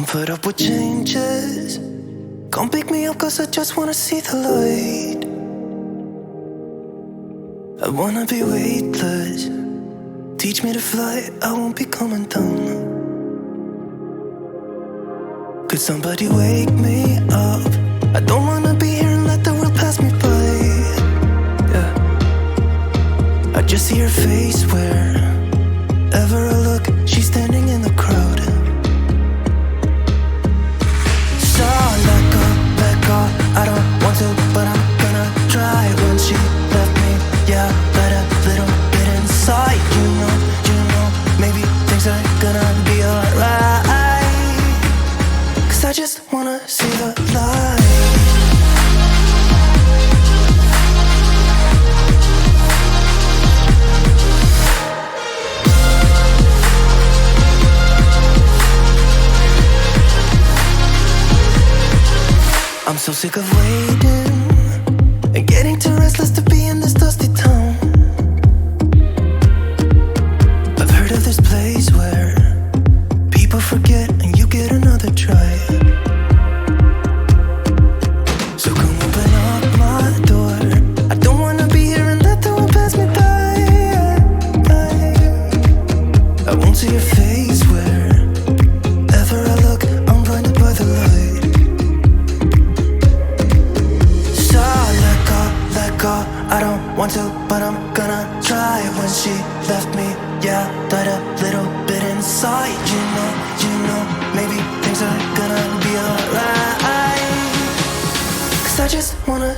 I'm put up with changes. Come pick me up cause I just wanna see the light. I wanna be weightless. Teach me to fly, I won't be coming down. Could somebody wake me up? I don't wanna be here and let the world pass me by. Yeah, I just see her face wherever I look. She's standing in the crowd. So let go, I don't want to, but I'm gonna try. When she left me, yeah, let a little bit inside. You know, maybe things are gonna be alright. Cause I just wanna see the light. I'm so sick of waiting and getting too restless to be in this dusty town. I've heard of this place where people forget and you get another try. So come open up my door. I don't wanna be here and let the world pass me by. I won't see your face wherever I look. I'm blinded by the light. I don't want to, but I'm gonna try. When she left me, yeah, died a little bit inside. You know, maybe things are gonna be alright. Cause I just wanna